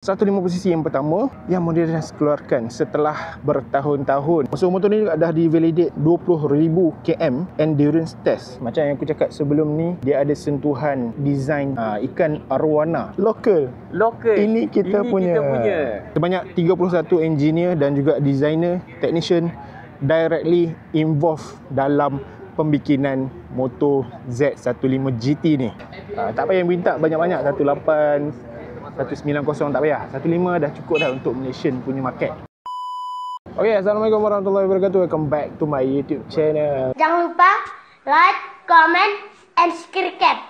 150cc yang pertama yang Modenas keluarkan setelah bertahun-tahun. So motor ni dah di-validate 20,000 km endurance test. Macam yang aku cakap sebelum ni, dia ada sentuhan design ikan arwana lokal. Ini kita punya. Sebanyak 31 engineer dan juga designer, technician directly involved dalam pembikinan motor Z15 GT ni. Tak payah minta banyak-banyak, 18 190 tak payah, 15 dah cukup dah untuk Malaysian punya market. Okay, Assalamualaikum warahmatullahi wabarakatuh. Welcome back to my YouTube channel. Jangan lupa like, comment, and subscribe.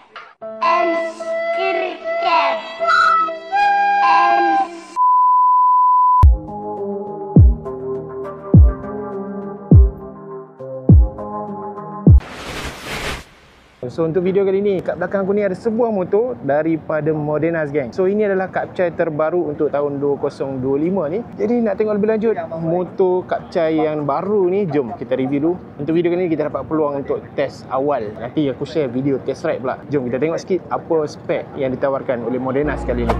So untuk video kali ni, kat belakang aku ni ada sebuah motor daripada Modenas gang. So ini adalah Kapcai terbaru untuk tahun 2025 ni. Jadi nak tengok lebih lanjut motor Kapcai yang baru ni, jom kita review dulu. Untuk video kali ni kita dapat peluang untuk test awal. Nanti aku share video test ride pula. Jom kita tengok sikit apa spek yang ditawarkan oleh Modenas kali ni.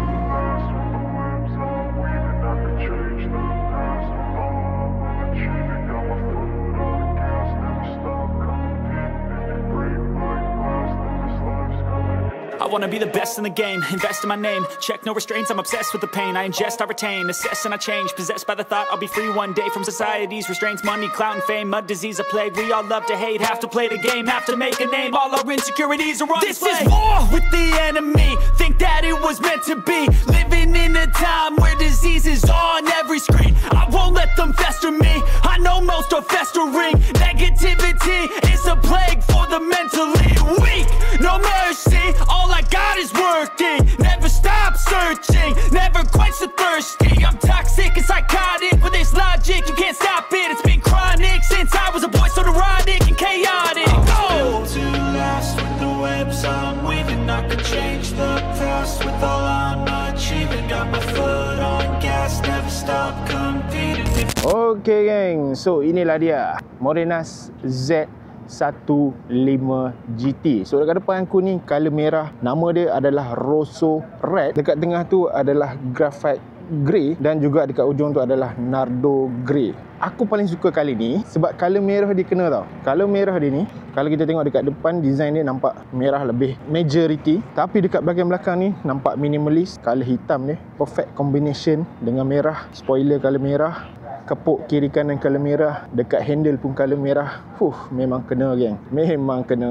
I wanna be the best in the game, invest in my name, check no restraints, I'm obsessed with the pain, I ingest, I retain, assess and I change, possessed by the thought I'll be free one day from society's restraints, money, clout and fame, a disease, a plague, we all love to hate, have to play the game, have to make a name, all our insecurities are on display. This is war with the enemy, think that it was meant to be, living in a time where disease is on every screen, I won't let them fester me, I know most are festering, negativity is a plague for the mentally weak, no mercy, all I got is working, never stop searching, never quench the thirsty, I'm toxic and psychotic, with this logic, you can't stop it, it's been chronic, since I was a boy, so neurotic and chaotic. I'm built to last with the webs I'm weaving, I could change the past with all I'm achieving, got my foot on gas, never stop competing. Okay gang, so inilah dia Modenas Z15 GT. So dekat depan aku ni color merah, nama dia adalah Rosso Red. Dekat tengah tu adalah Graphite Grey dan juga dekat ujung tu adalah Nardo Grey. Aku paling suka kali ni sebab color merah dia kena tau. Color merah dia ni, kalau kita tengok dekat depan, design dia nampak merah lebih majority, tapi dekat belakang ni nampak minimalist. Color hitam dia perfect combination dengan merah, spoiler color merah, kepuk kiri kanan color merah, dekat handle pun color merah. Memang kena geng, memang kena.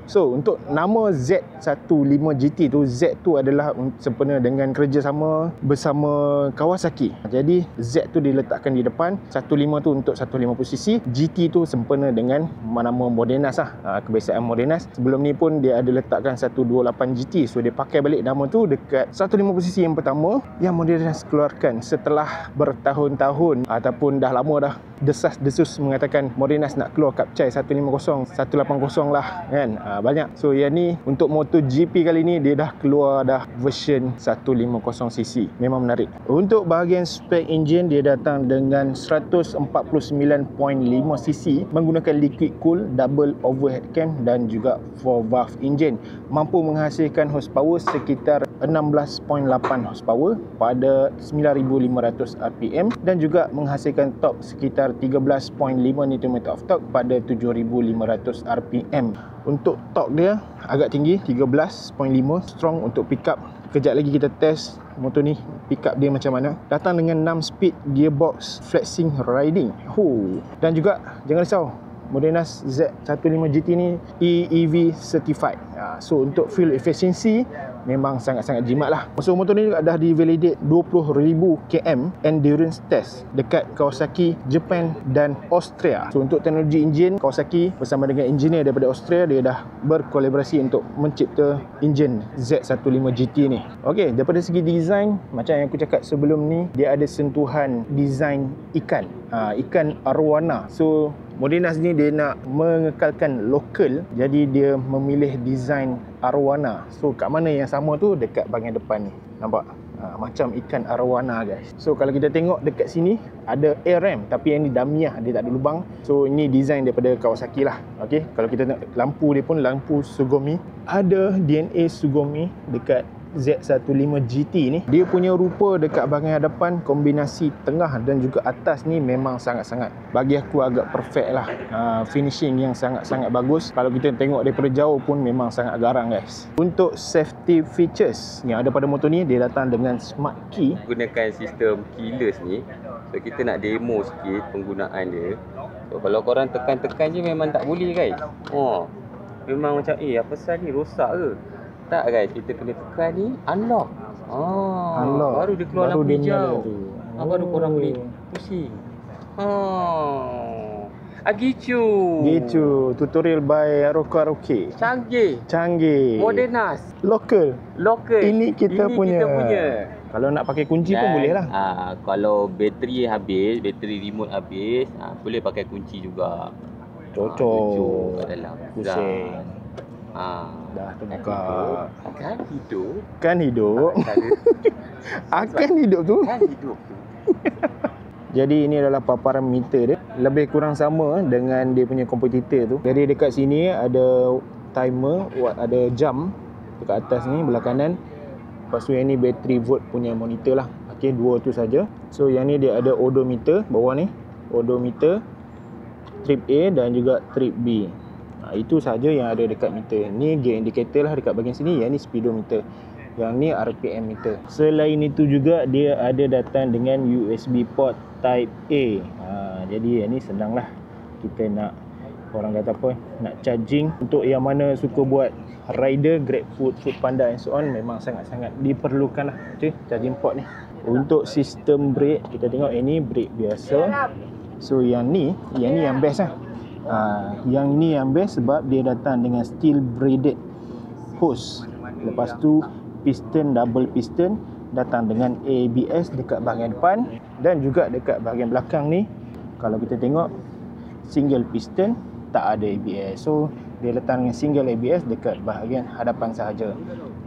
So untuk nama Z15 GT tu, Z tu adalah sempena dengan kerjasama bersama Kawasaki. Jadi Z tu diletakkan di depan, 15 tu untuk 150cc, GT tu sempena dengan nama Modenas lah, kebiasaan Modenas. Sebelum ni pun dia ada letakkan 128 GT, so dia pakai balik nama tu dekat 150cc yang pertama yang Modenas keluarkan setelah bertahun-tahun ataupun dah lama dah desas-desus mengatakan Modenas nak keluar Kapcai 150, 180 lah kan. Banyak. So yang ni untuk MotoGP kali ni dia dah keluar dah version 150cc. Memang menarik. Untuk bahagian spek enjin, dia datang dengan 149.5cc menggunakan liquid cool double overhead cam dan juga 4 valve engine. Mampu menghasilkan horsepower sekitar 16.8 horsepower pada 9,500 rpm dan juga menghasilkan torque sekitar 13.5 Nm of torque pada 7,500 rpm. Untuk torque dia agak tinggi, 13.5, strong untuk pickup. Kejap lagi kita test motor ni, pickup dia macam mana. Datang dengan 6 speed gearbox flexing riding. Dan juga jangan risau, Modenas Z15 GT ni EEV certified. So untuk fuel efficiency memang sangat-sangat jimat lah. So motor ni dah di-validate 20,000 km endurance test dekat Kawasaki, Japan dan Austria. So untuk teknologi enjin, Kawasaki bersama dengan engineer daripada Austria, dia dah berkolaborasi untuk mencipta enjin Z15 GT ni. Okay, daripada segi design, macam yang aku cakap sebelum ni, dia ada sentuhan design ikan, ikan arwana. So Modenas ni dia nak mengekalkan lokal, jadi dia memilih design arwana. So kat mana yang sama tu? Dekat bahagian depan ni, nampak? Macam ikan arwana guys. So kalau kita tengok dekat sini ada air ram, tapi yang ni damiah, dia tak ada lubang. So ini design daripada Kawasaki lah. Okay, kalau kita tengok lampu dia pun lampu Sugumi, ada DNA Sugumi dekat Z15 GT ni, dia punya rupa dekat bahagian hadapan, kombinasi tengah dan juga atas ni memang sangat-sangat, bagi aku agak perfect lah. Finishing yang sangat-sangat bagus. Kalau kita tengok daripada jauh pun memang sangat garang guys. Untuk safety features yang ada pada motor ni, dia datang dengan smart key. Gunakan sistem keyless ni. So kita nak demo sikit penggunaan dia. So kalau korang tekan-tekan je memang tak boleh guys. Memang macam apa pasal ni, rosak ke? Tak guys, kita kena tekan ni unlock. Unlock. Baru dia keluar lampu hijau. Baru korang boleh pusing. Gitu. Tutorial by Roke. Canggih. Modernas. Local. Ini kita punya. Kalau nak pakai kunci pun boleh lah. Kalau bateri remote habis, boleh pakai kunci juga. Cocok kat dalam. pusing. Dah terbuka. Kan hidup tu. Jadi ini adalah paparan meter dia. Lebih kurang sama dengan dia punya kompetitor tu. Jadi dekat sini ada timer, ada jam dekat atas ni belah kanan. Lepas tu yang ni battery volt punya monitor lah. Okey, dua tu saja. So yang ni dia ada odometer bawah ni. Odometer trip A dan juga trip B. Itu saja yang ada dekat meter. Ni gear indicator lah dekat bahagian sini. Yang ni speedometer. Yang ni RPM meter. Selain itu juga dia ada datang dengan USB port Type A. Jadi yang ni senang lah. Kita nak, orang kata apa, nak charging. Untuk yang mana suka buat rider, GrabFood, Foodpanda and so on, memang sangat-sangat diperlukan lah charging port ni. Untuk sistem brake, kita tengok ini brake biasa. So yang ni yang best lah. Yang ni yang best sebab dia datang dengan steel braided hose. Lepas tu piston, double piston, datang dengan ABS dekat bahagian depan dan juga dekat bahagian belakang ni. Kalau kita tengok single piston, tak ada ABS. So dia datang dengan single ABS dekat bahagian hadapan sahaja.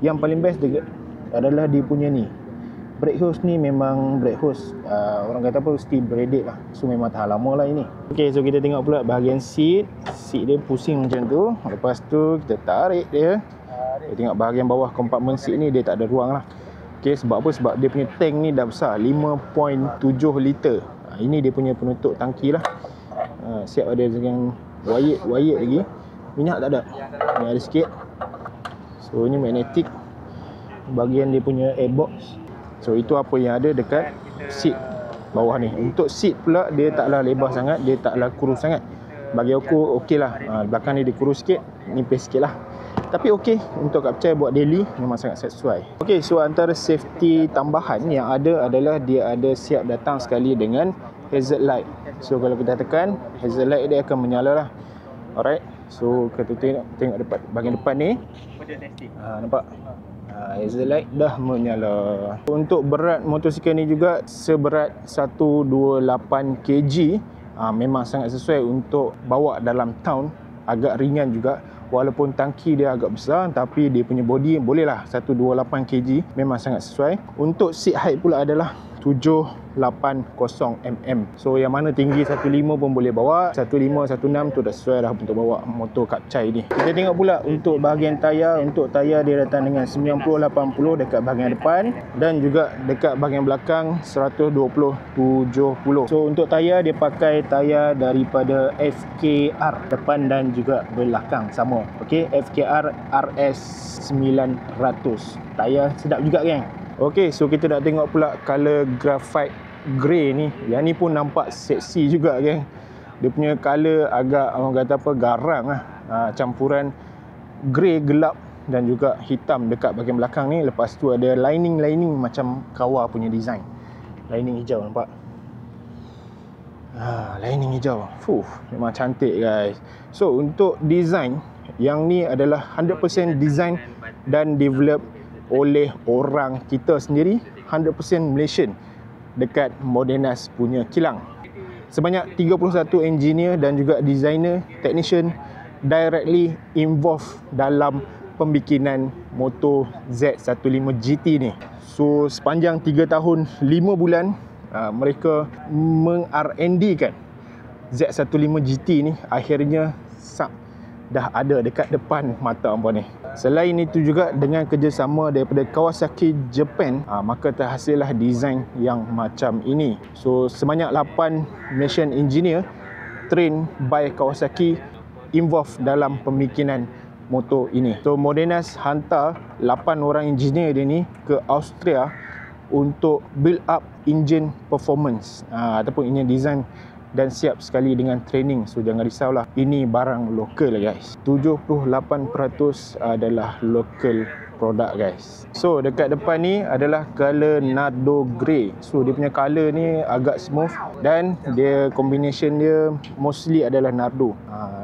Yang paling best adalah dia punya ni, brake hose ni memang brake hose orang kata apa, steel braided lah. So memang tahan lama lah ini. Okay, so kita tengok pula bahagian seat dia pusing macam tu. Lepas tu kita tarik dia. Kita tengok bahagian bawah kompartmen seat ni, dia tak ada ruang lah. Okay, sebab apa? Sebab dia punya tank ni dah besar, 5.7 liter. Ini dia punya penutup tangki lah. Siap ada dengan wired lagi. Minyak tak ada. Ni ada sikit. So ni magnetic. Bahagian dia punya airbox. So itu apa yang ada dekat seat bawah ni. Untuk seat pula dia taklah lebar sangat, dia taklah kurus sangat. Bagi aku okey lah. Belakang ni dia kurus sikit, nipis sikit lah. Tapi okey untuk Kapcai buat daily memang sangat sesuai. Okey, so antara safety tambahan yang ada adalah dia ada siap datang sekali dengan hazard light. So kalau kita tekan, hazard light dia akan menyala lah. Alright. So kita tengok depan, bahagian depan ni. Nampak? Hazard light dah menyala. Untuk berat motosikal ni juga seberat 128 kg. Memang sangat sesuai untuk bawa dalam town. Agak ringan juga. Walaupun tangki dia agak besar, tapi dia punya body bolehlah 128 kg. Memang sangat sesuai. Untuk seat height pula adalah 780mm. So yang mana tinggi 15 pun boleh bawa. 15, 16 tu dah sesuai dah untuk bawa motor Kapcai ni. Kita tengok pula untuk bahagian tayar. Untuk tayar dia datang dengan 90-80 dekat bahagian depan dan juga dekat bahagian belakang 120-70. So untuk tayar dia pakai tayar daripada FKR depan dan juga belakang sama. Okey, FKR RS 900. Tayar sedap juga geng. Okey, so kita nak tengok pula color graphite grey ni. Yang ni pun nampak seksi juga geng. Dia punya color agak, orang kata apa, garang lah. Campuran grey gelap dan juga hitam dekat bahagian belakang ni. Lepas tu ada lining macam Kawa punya design. Lining hijau, nampak? Lining hijau. Memang cantik guys. So untuk design, yang ni adalah 100% design dan develop oleh orang kita sendiri, 100% Malaysian dekat Modernas punya kilang. Sebanyak 31 engineer dan juga designer, technician directly involved dalam pembikinan motor Z15 GT ni. So sepanjang 3 tahun 5 bulan mereka meng-R&D kan Z15 GT ni, akhirnya dah ada dekat depan mata hangpa ni. Selain itu juga dengan kerjasama daripada Kawasaki Japan, maka terhasillah design yang macam ini. So sebanyak 8 Malaysian engineer trained by Kawasaki involved dalam pembikinan motor ini. So Modenas hantar 8 orang engineer dia ni ke Austria untuk build up engine performance ataupun engine design, dan siap sekali dengan training. So jangan risaulah, ini barang lokal guys. 78% adalah local produk guys. So dekat depan ni adalah color Nardo Grey. So dia punya color ni agak smooth dan dia combination dia mostly adalah Nardo.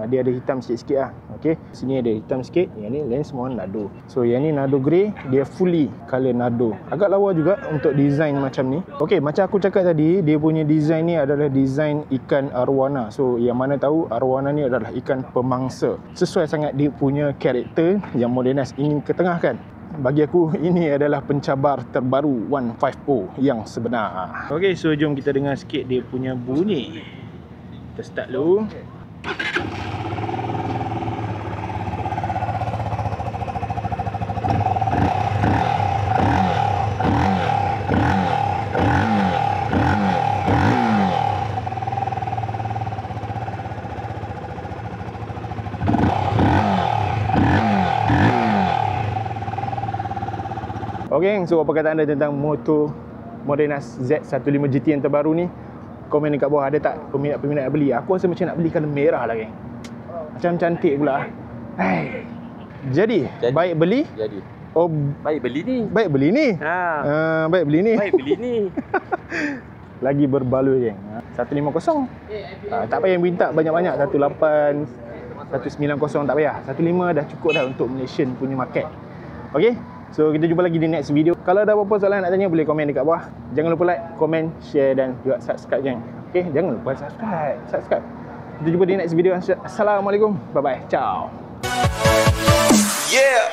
Dia ada hitam sikit-sikit lah. Okay, sini ada hitam sikit, yang ni lain semua Nardo. So yang ni Nardo Grey, dia fully color Nardo. Agak lawa juga untuk design macam ni. Okay, macam aku cakap tadi, dia punya design ni adalah design ikan arwana. So yang mana tahu arwana ni adalah ikan pemangsa. Sesuai sangat dia punya karakter yang Modenas ingin ketengahkan. Bagi aku ini adalah pencabar terbaru 150 yang sebenar. Okay, so jom kita dengar sikit dia punya bunyi. Kita start dulu. Okay, so apa kata anda tentang motor Modenas Z15 GT yang terbaru ni? Komen dekat bawah, ada tak peminat-peminat nak beli? Aku rasa macam nak beli colour merah lah geng. Macam cantik pula. Hai. Jadi, baik beli? Jadi. Oh, baik beli ni. Baik beli ni. Baik beli ni. Baik beli ni. Lagi berbaloi geng. 150. Tak payah minta banyak-banyak. 18, 190 tak payah. 15 dah cukup dah untuk Malaysian punya market. Okay? So kita jumpa lagi di next video. Kalau ada apa-apa soalan nak tanya, boleh komen dekat bawah. Jangan lupa like, komen, share dan juga subscribe geng. Okay, jangan lupa subscribe. Kita jumpa di next video. Assalamualaikum. Bye bye. Ciao. Yeah.